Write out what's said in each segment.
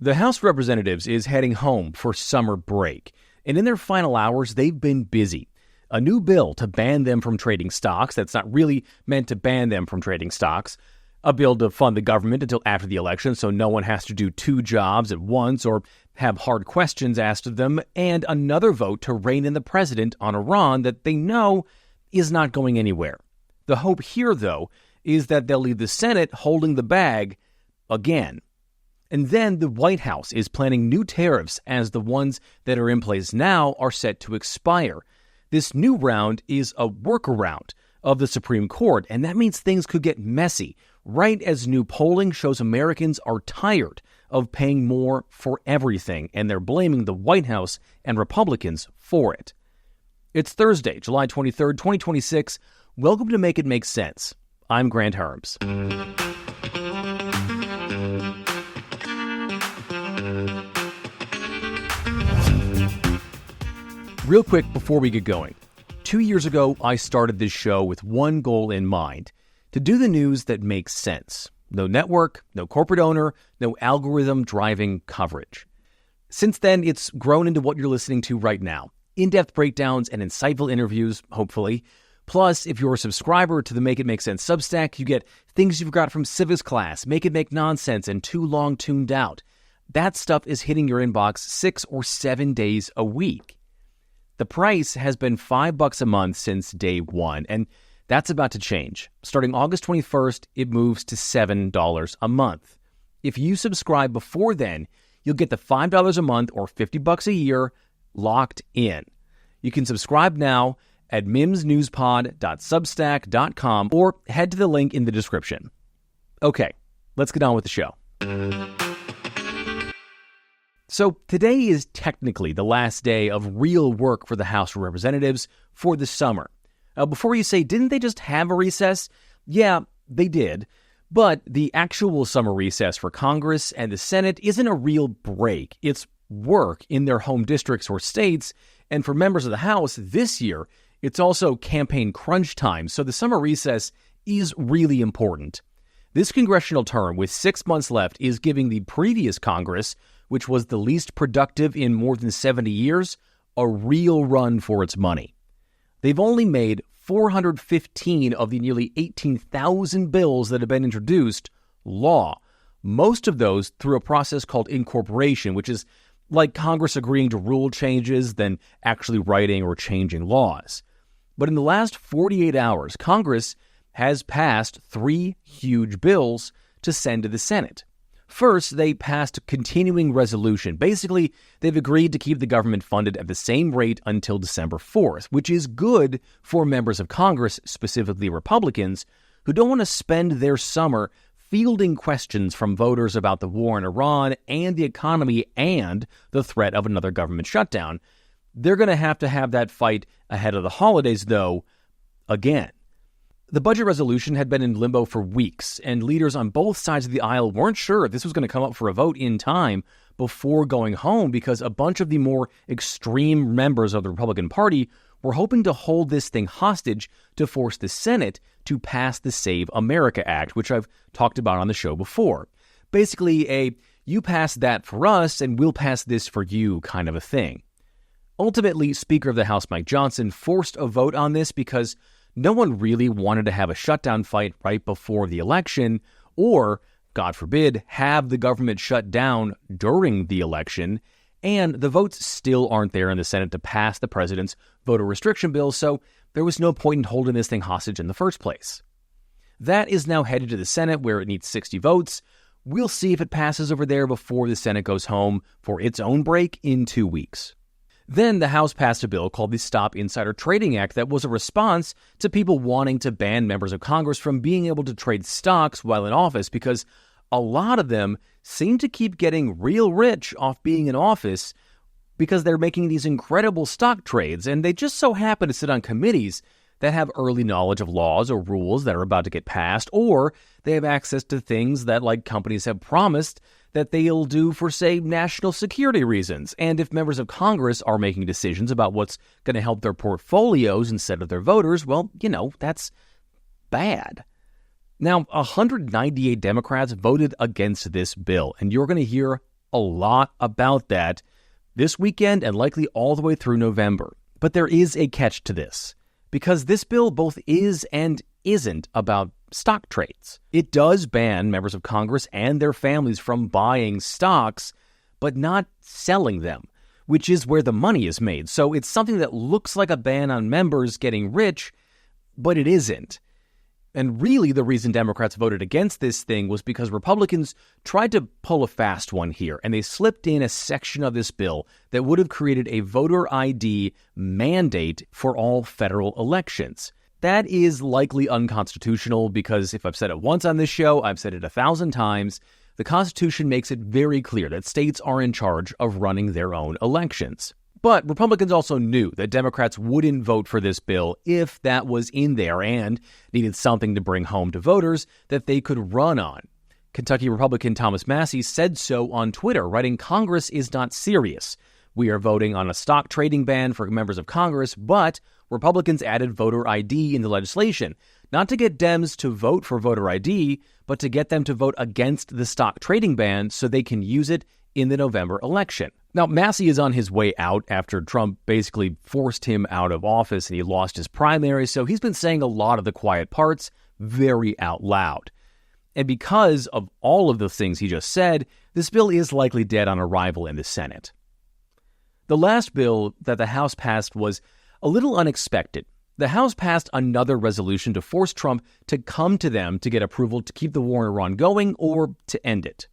The House of Representatives is heading home for summer break, and in their final hours, they've been busy. A new bill to ban them from trading stocks that's not really meant to ban them from trading stocks. A bill to fund the government until after the election so no one has to do two jobs at once or have hard questions asked of them, and another vote to rein in the president on Iran that they know is not going anywhere. The hope here, though, is that they'll leave the Senate holding the bag again. And then the White House is planning new tariffs as the ones that are in place now are set to expire. This new round is a workaround of the Supreme Court, and that means things could get messy, right as new polling shows Americans are tired of paying more for everything, and they're blaming the White House and Republicans for it. It's Thursday, July 23rd, 2026. Welcome to Make It Make Sense. I'm Grant Hermes. Real quick before we get going, 2 years ago, I started this show with one goal in mind: to do the news that makes sense. No network, no corporate owner, no algorithm driving coverage. Since then, it's grown into what you're listening to right now. In-depth breakdowns and insightful interviews, hopefully. Plus, if you're a subscriber to the Make It Make Sense Substack, you get things you've got from civics class, Make It Make Nonsense, and Too Long Tuned Out. That stuff is hitting your inbox 6 or 7 days a week. The price has been $5 a month since day one, and that's about to change. Starting August 21st, it moves to $7 a month. If you subscribe before then, you'll get the $5 a month or $50 a year locked in. You can subscribe now at mimsnewspod.substack.com or head to the link in the description. Okay, let's get on with the show. So today is technically the last day of real work for the House of Representatives for the summer. Before you say, didn't they just have a recess? Yeah, they did. But the actual summer recess for Congress and the Senate isn't a real break. It's work in their home districts or states. And for members of the House this year, it's also campaign crunch time. So the summer recess is really important. This congressional term, with 6 months left, is giving the previous Congress, which was the least productive in more than 70 years, a real run for its money. They've only made 415 of the nearly 18,000 bills that have been introduced law, most of those through a process called incorporation, which is like Congress agreeing to rule changes, then actually writing or changing laws. But in the last 48 hours, Congress has passed 3 huge bills to send to the Senate. First, they passed a continuing resolution. Basically, they've agreed to keep the government funded at the same rate until December 4th, which is good for members of Congress, specifically Republicans, who don't want to spend their summer fielding questions from voters about the war in Iran and the economy and the threat of another government shutdown. They're going to have that fight ahead of the holidays, though, again. The budget resolution had been in limbo for weeks, and leaders on both sides of the aisle weren't sure if this was going to come up for a vote in time before going home because a bunch of the more extreme members of the Republican Party were hoping to hold this thing hostage to force the Senate to pass the Save America Act, which I've talked about on the show before. Basically, you pass that for us and we'll pass this for you kind of a thing. Ultimately, Speaker of the House Mike Johnson forced a vote on this because no one really wanted to have a shutdown fight right before the election or, God forbid, have the government shut down during the election, and the votes still aren't there in the Senate to pass the president's voter restriction bill, so there was no point in holding this thing hostage in the first place. That is now headed to the Senate, where it needs 60 votes. We'll see if it passes over there before the Senate goes home for its own break in 2 weeks. Then the House passed a bill called the Stop Insider Trading Act that was a response to people wanting to ban members of Congress from being able to trade stocks while in office because a lot of them seem to keep getting real rich off being in office because they're making these incredible stock trades, and they just so happen to sit on committees that have early knowledge of laws or rules that are about to get passed, or they have access to things that, like, companies have promised that they'll do for, say, national security reasons. And if members of Congress are making decisions about what's going to help their portfolios instead of their voters, well, that's bad. Now, 198 Democrats voted against this bill, and you're going to hear a lot about that this weekend and likely all the way through November. But there is a catch to this, because this bill both is and isn't about stock trades. It does ban members of Congress and their families from buying stocks, but not selling them, which is where the money is made. So it's something that looks like a ban on members getting rich, but it isn't. And really the reason Democrats voted against this thing was because Republicans tried to pull a fast one here, and they slipped in a section of this bill that would have created a voter ID mandate for all federal elections. That is likely unconstitutional because, if I've said it once on this show, I've said it 1,000 times. The Constitution makes it very clear that states are in charge of running their own elections. But Republicans also knew that Democrats wouldn't vote for this bill if that was in there and needed something to bring home to voters that they could run on. Kentucky Republican Thomas Massie said so on Twitter, writing, "Congress is not serious. We are voting on a stock trading ban for members of Congress, but Republicans added voter ID in the legislation, not to get Dems to vote for voter ID, but to get them to vote against the stock trading ban so they can use it in the November election." Now, Massie is on his way out after Trump basically forced him out of office and he lost his primary, so he's been saying a lot of the quiet parts very out loud. And because of all of the things he just said, this bill is likely dead on arrival in the Senate. The last bill that the House passed was a little unexpected. The House passed another resolution to force Trump to come to them to get approval to keep the war in Iran going or to end it.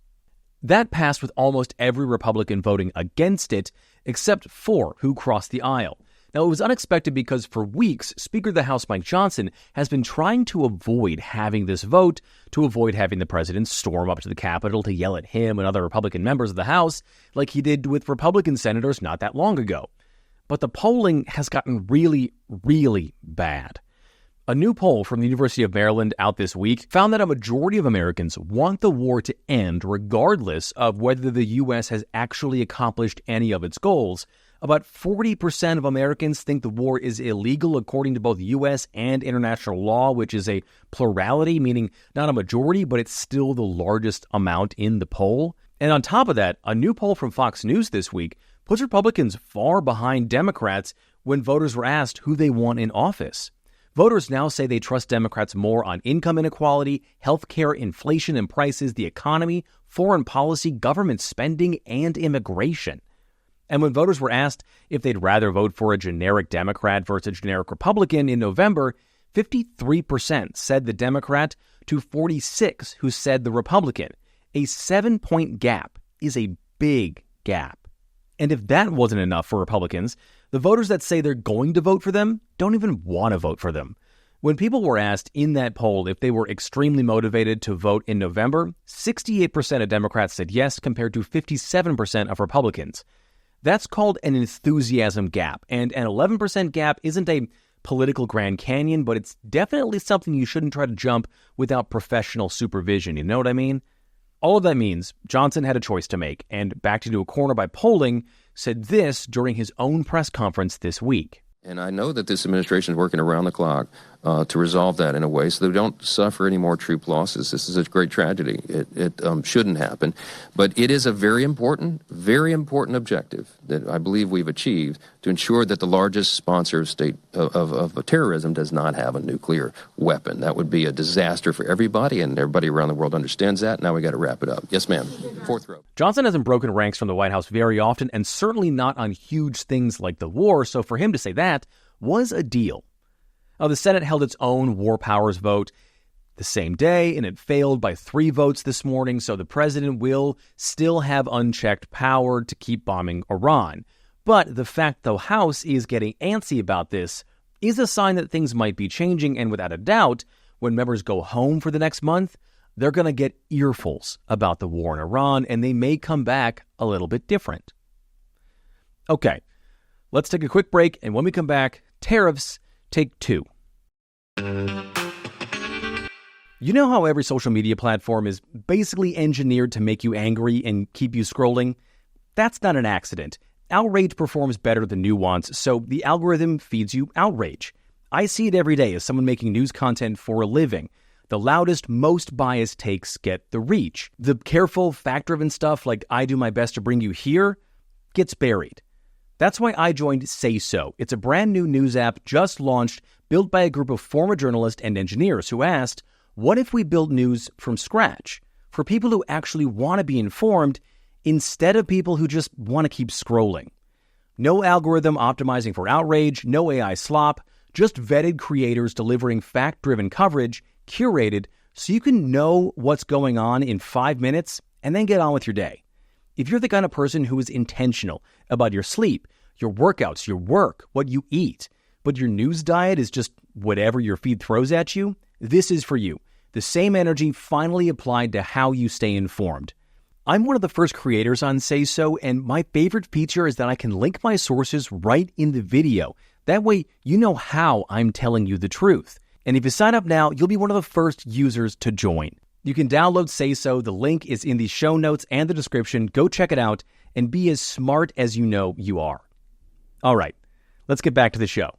That passed with almost every Republican voting against it, except 4 who crossed the aisle. Now, it was unexpected because for weeks, Speaker of the House Mike Johnson has been trying to avoid having this vote, to avoid having the president storm up to the Capitol to yell at him and other Republican members of the House, like he did with Republican senators not that long ago. But the polling has gotten really, really bad. A new poll from the University of Maryland out this week found that a majority of Americans want the war to end regardless of whether the U.S. has actually accomplished any of its goals. About 40% of Americans think the war is illegal according to both U.S. and international law, which is a plurality, meaning not a majority, but it's still the largest amount in the poll. And on top of that, a new poll from Fox News this week puts Republicans far behind Democrats when voters were asked who they want in office. Voters now say they trust Democrats more on income inequality, healthcare, inflation and prices, the economy, foreign policy, government spending, and immigration. And when voters were asked if they'd rather vote for a generic Democrat versus a generic Republican in November, 53% said the Democrat to 46% who said the Republican. A 7-point gap is a big gap. And if that wasn't enough for Republicans, the voters that say they're going to vote for them don't even want to vote for them. When people were asked in that poll if they were extremely motivated to vote in November, 68% of Democrats said yes compared to 57% of Republicans. That's called an enthusiasm gap, and an 11% gap isn't a political Grand Canyon, but it's definitely something you shouldn't try to jump without professional supervision, you know what I mean? All of that means Johnson had a choice to make, and backed into a corner by polling, said this during his own press conference this week. And I know that this administration is working around the clock to resolve that in a way so they don't suffer any more troop losses. This is a great tragedy. It shouldn't happen. But it is a very important objective that I believe we've achieved to ensure that the largest sponsor of state of terrorism does not have a nuclear weapon. That would be a disaster for everybody, and everybody around the world understands that. Now we got to wrap it up. Yes, ma'am. Fourth row. Johnson hasn't broken ranks from the White House very often, and certainly not on huge things like the war, so for him to say that was a deal. The Senate held its own war powers vote the same day, and it failed by 3 votes this morning, so the president will still have unchecked power to keep bombing Iran. But the fact the House is getting antsy about this is a sign that things might be changing, and without a doubt, when members go home for the next month, they're going to get earfuls about the war in Iran, and they may come back a little bit different. Okay, let's take a quick break, and when we come back, tariffs, take 2. You know how every social media platform is basically engineered to make you angry and keep you scrolling? That's not an accident. Outrage performs better than nuance, so the algorithm feeds you outrage. I see it every day as someone making news content for a living. The loudest, most biased takes get the reach. The careful, fact-driven stuff like I do my best to bring you here gets buried. That's why I joined SaySo. It's a brand new news app just launched, built by a group of former journalists and engineers who asked, what if we built news from scratch for people who actually want to be informed instead of people who just want to keep scrolling? No algorithm optimizing for outrage, no AI slop, just vetted creators delivering fact-driven coverage, curated so you can know what's going on in 5 minutes and then get on with your day. If you're the kind of person who is intentional about your sleep, your workouts, your work, what you eat, but your news diet is just whatever your feed throws at you, this is for you. The same energy finally applied to how you stay informed. I'm one of the first creators on SaySo, and my favorite feature is that I can link my sources right in the video. That way, you know how I'm telling you the truth. And if you sign up now, you'll be one of the first users to join. You can download SaySo. The link is in the show notes and the description. Go check it out and be as smart as you know you are. All right, let's get back to the show.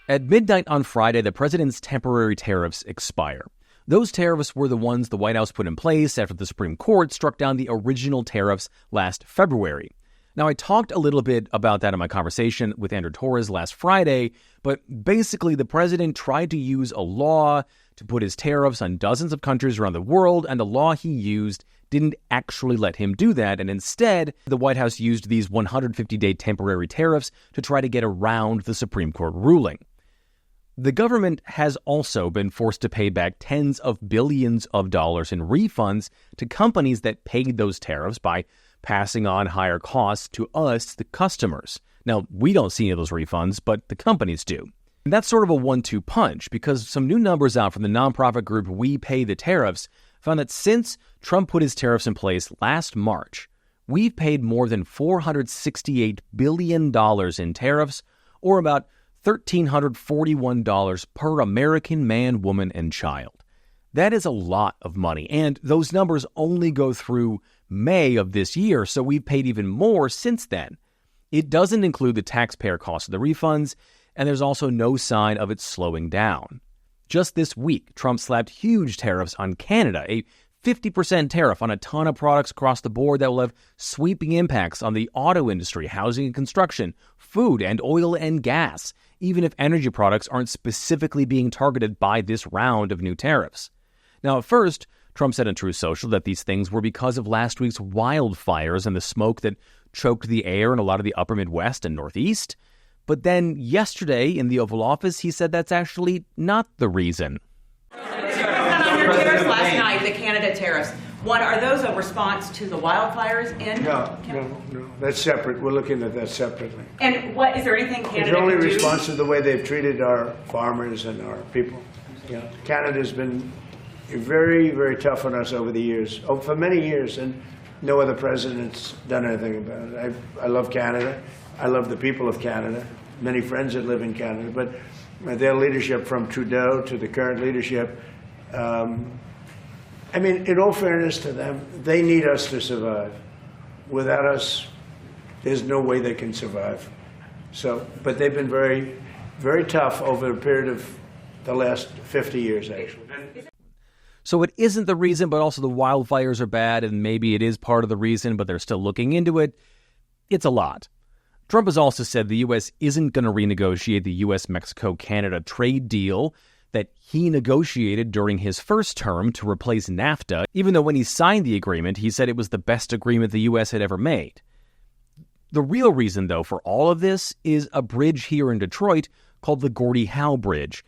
At midnight on Friday, the president's temporary tariffs expire. Those tariffs were the ones the White House put in place after the Supreme Court struck down the original tariffs last February. Now, I talked a little bit about that in my conversation with Andrew Torres last Friday, but basically the president tried to use a law to put his tariffs on dozens of countries around the world, and the law he used didn't actually let him do that, and instead, the White House used these 150-day temporary tariffs to try to get around the Supreme Court ruling. The government has also been forced to pay back tens of billions of dollars in refunds to companies that paid those tariffs by passing on higher costs to us, the customers. Now, we don't see any of those refunds, but the companies do. And that's sort of a 1-2 punch, because some new numbers out from the nonprofit group We Pay the Tariffs found that since Trump put his tariffs in place last March, we've paid more than $468 billion in tariffs, or about $1,341 per American man, woman, and child. That is a lot of money, and those numbers only go through May of this year, so we've paid even more since then. It doesn't include the taxpayer cost of the refunds, and there's also no sign of it slowing down. Just this week, Trump slapped huge tariffs on Canada, a 50% tariff on a ton of products across the board that will have sweeping impacts on the auto industry, housing and construction, food, and oil and gas, even if energy products aren't specifically being targeted by this round of new tariffs. Now, at first, Trump said on Truth Social that these things were because of last week's wildfires and the smoke that choked the air in a lot of the upper Midwest and Northeast. But then yesterday in the Oval Office, he said that's actually not the reason. On your tariffs last night, the Canada tariffs, are those a response to the wildfires in Canada? No. That's separate. We're looking at that separately. And is there anything Canada It's only can do? response to the way they've treated our farmers and our people. Yeah. Canada's been very, very tough on us over the years, for many years, and no other president's done anything about it. I love Canada. I love the people of Canada. Many friends that live in Canada, but their leadership from Trudeau to the current leadership, I mean, in all fairness to them, they need us to survive. Without us, there's no way they can survive. But they've been very, very tough over a period of the last 50 years, actually. So it isn't the reason, but also the wildfires are bad, and maybe it is part of the reason, but they're still looking into it. It's a lot. Trump has also said the U.S. isn't going to renegotiate the U.S.-Mexico-Canada trade deal that he negotiated during his first term to replace NAFTA, even though when he signed the agreement, he said it was the best agreement the U.S. had ever made. The real reason, though, for all of this is a bridge here in Detroit called the Gordie Howe Bridge.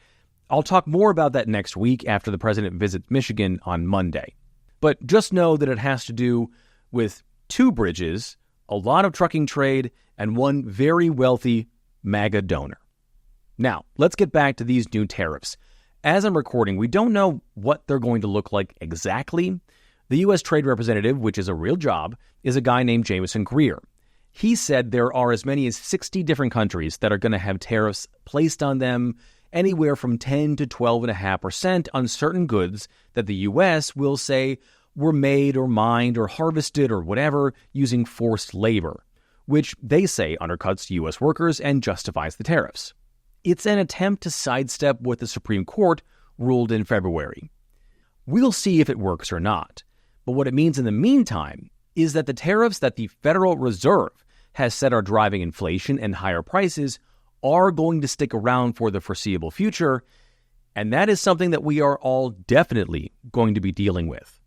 I'll talk more about that next week after the president visits Michigan on Monday. But just know that it has to do with two bridges, a lot of trucking trade, and one very wealthy MAGA donor. Now, let's get back to these new tariffs. As I'm recording, we don't know what they're going to look like exactly. The U.S. Trade Representative, which is a real job, is a guy named Jameson Greer. He said there are as many as 60 different countries that are going to have tariffs placed on them, anywhere from 10 to 12.5% on certain goods that the U.S. will say were made or mined or harvested or whatever using forced labor, which they say undercuts U.S. workers and justifies the tariffs. It's an attempt to sidestep what the Supreme Court ruled in February. We'll see if it works or not. But what it means in the meantime is that the tariffs that the Federal Reserve has set are driving inflation and higher prices are going to stick around for the foreseeable future, and that is something that we are all definitely going to be dealing with.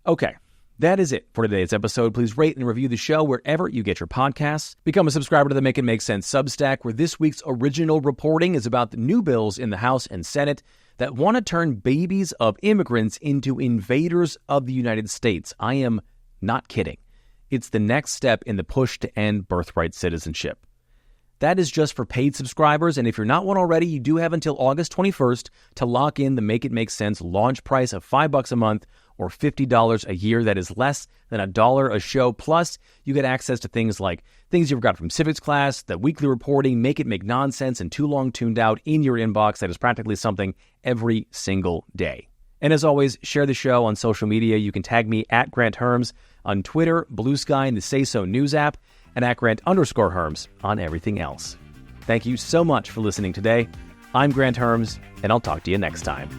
Okay, that is it for today's episode. Please rate and review the show wherever you get your podcasts. Become a subscriber to the Make It Make Sense Substack, where this week's original reporting is about the new bills in the House and Senate that want to turn babies of immigrants into invaders of the United States. I am not kidding. It's the next step in the push to end birthright citizenship. That is just for paid subscribers, and if you're not one already, you do have until August 21st to lock in the Make It Make Sense launch price of $5 a month or $50 a year. That is less than $1 a show. Plus, you get access to things like things you forgot from civics class, the weekly reporting, Make It Make Nonsense, and Too Long Tuned Out in your inbox. That is practically something every single day. And as always, share the show on social media. You can tag me at Grant Hermes on Twitter, Blue Sky, and the SaySo News App, and at Grant_Hermes on everything else. Thank you so much for listening today. I'm Grant Hermes, and I'll talk to you next time.